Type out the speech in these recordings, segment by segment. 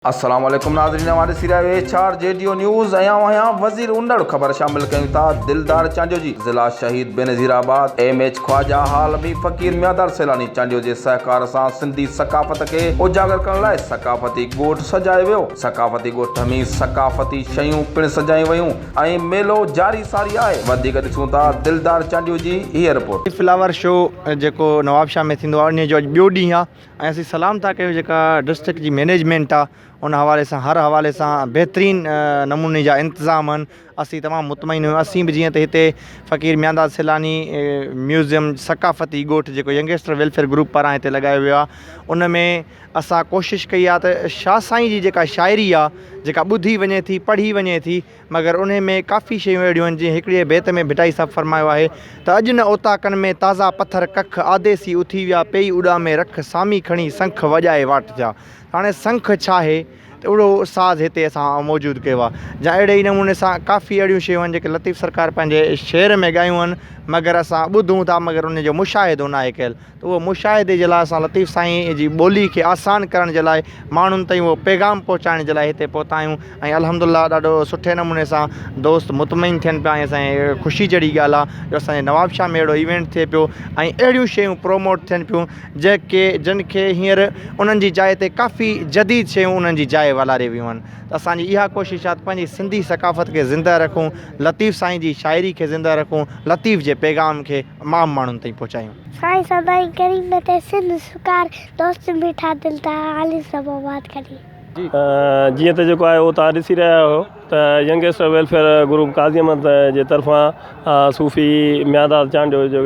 अस्सलाम वालेकुम नाज़रीन, हमारे सिरा HRJDO न्यूज़ आया वज़ीर उंडड़ ख़बर शामिल कयूं था। दिलदार चांडियो जी ज़िला शहीद बेनज़ीराबाद MH ख्वाजा आलमी फ़कीर म्यादार सैलानी चांडियो जे सहकार सां सिंधी सकाफ़त के उजागर करण लाइ सकाफ़ती ॻोठ सजायो वियो। सकाफ़ती ॻोठ में सकाफ़ती शयूं पिण सजाई वयूं ऐं मेलो जारी सारी आहे। वधीक ॾिसूं था दिलदार चांडियो जी हीअ रिपोर्ट। फ्लावर शो जेको नवाबशाह में थींदो आहे, उन जो ॿियो ॾींहुं आहे ऐं असीं सलाम था कयूं जेका डिस्ट्रिक्ट जी मैनेजमेंट आहे उन हवाले सां हर हवाले सां बहितरीन नमूने जा इंतज़ाम आहिनि। असीं तमामु मुतमइन आहियूं। असीं बि जीअं त हिते फ़कीर म्यादार सैलानी म्यूज़ियम सकाफ़ती ॻोठ जेको यंगस्टर वेलफेयर ग्रुप पारां हिते लॻायो वियो आहे, उन में असां कोशिशि कई आहे त शाह साईं जी जेका शाइरी आहे जेका ॿुधी वञे थी पढ़ी वञे थी, मगर उन में काफ़ी शयूं अहिड़ियूं आहिनि जीअं हिकिड़े बैत में भिटाई साहब फरमायो आहे त अॼु न ओताकनि में ताज़ा पथर कख आदेसी उथी विया पेई उॾा में रख सामी खणी संख वॼाए वाट जा। हाणे संख छा आहे त अहिड़ो साज़ हिते असां मौजूदु कयो आहे। जा अहिड़े ई नमूने सां काफ़ी अहिड़ियूं शयूं आहिनि जेके लतीफ़ सरकार पंहिंजे शेर में ॻायूं आहिनि, मगर असां ॿुधूं था मगर उन जो मुशाहिदो न आहे कयल। त उहो मुशाहिदे जे लाइ असां लतीफ़ साईं जी ॿोली खे आसान करण जे लाइ माण्हुनि ताईं उहो पैगाम पहुचाइण जे लाइ हिते पहुता आहियूं ऐं अल्हम्दुलिल्लाह ॾाढो सुठे नमूने सां दोस्त मुतमइन थियनि पिया ऐं असांजे ख़ुशी जहिड़ी ॻाल्हि आहे जो असांजे नवाबशाह में अहिड़ो इवेंट थिए पियो ऐं अहिड़ियूं शयूं प्रोमोट थियनि पियूं जिन खे हींअर उन्हनि जी जाइ ते काफ़ी जदीद शयूं उन्हनि जी जाइ वालारे वियूं आहिनि। त असांजी इहा कोशिशि आहे त पंहिंजी सिंधी सकाफ़त खे ज़िंदा रखूं, लतीफ़ साईं जी शाइरी खे ज़िंदा रखूं, लतीफ़ जे पैगाम खे तमामु माण्हुनि ताईं पहुचायूं। साईं सदाई करी में ते सिंध सुकार दोस्त मीठा दिल ता आली सब बात करी जीअं त जेको आहे उहो तव्हां ॾिसी रहिया आहियो त यंगस्टर वेलफेयर ग्रुप काज़ी अहमद जे तरफ़ां सूफ़ी म्यादार चांडियो जो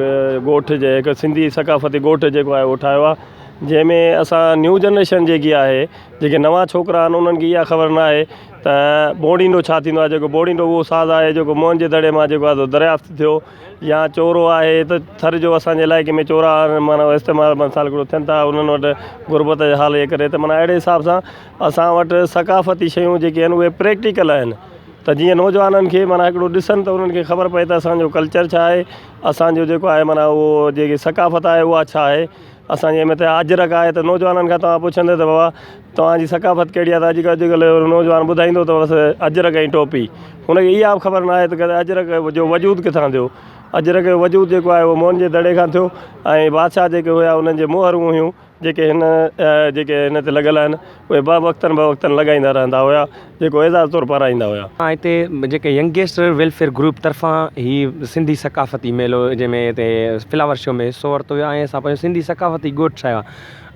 ॻोठ जे हिकु सिंधी सकाफ़ती ॻोठ जेको आहे उहो ठाहियो आहे, जंहिंमें असां न्यू जनरेशन जेकी आहे जेके नवां छोकिरा आहिनि उन्हनि खे इहा ख़बर न आहे त बोड़ींडो छा थींदो आहे। जेको बोड़ींडो उहो साज़ आहे जेको मोहन जे दड़े मां जेको आहे दरियाफ़्त थियो, या चोरो आहे त थर जो असांजे इलाइक़े में चोरा माना इस्तेमालु मसाल हिकिड़ो थियनि था उन्हनि वटि गुरबत जे हाल जे करे, त माना अहिड़े हिसाब सां असां वटि सकाफ़ती शयूं जेके आहिनि उहे प्रैक्टिकल आहिनि त जीअं नौजवाननि खे माना हिकिड़ो ॾिसनि त उन्हनि खे ख़बर पए त असांजो कल्चर छा आहे, असांजो जेको आहे माना उहो जेकी सकाफ़त आहे उहा छा आहे। असांजे में त अजरक आहे त नौजवाननि खां तव्हां पुछंदे त बाबा तव्हांजी सकाफ़त कहिड़ी आहे, त अॼुकल्ह नौजवान ॿुधाईंदो त बसि अजरक ऐं टोपी। हुनखे इहा बि ख़बर न आहे त अजरक जो वजूद किथां थियो। अजरक जो वजूद जेको आहे उहो मोहन जे दड़े खां थियो ऐं बादशाह जेके हुया उन्हनि जे मोहरूं हुयूं जेके हिन ते लॻल आहिनि उहे वक़्तनि लॻाईंदा रहंदा हुया जेको एज़ाज़ तौरु पाराईंदा हुया। हिते जेके यंगस्टर वेलफेयर ग्रुप तरफ़ां ही सिंधी सकाफ़ती मेलो जंहिंमें हिते फ्लावर शो में हिसो वरितो वियो ऐं असां पंहिंजो सिंधी सकाफ़ती ॻोठ ठाहियो आहे।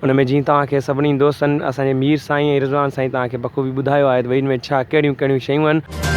उन में जीअं तव्हांखे सभिनी दोस्तनि असांजे मीर साईं ऐं रिज़वान साईं तव्हांखे बख़ूबी ॿुधायो आहे त भई हिन में छा कहिड़ियूं कहिड़ियूं शयूं आहिनि।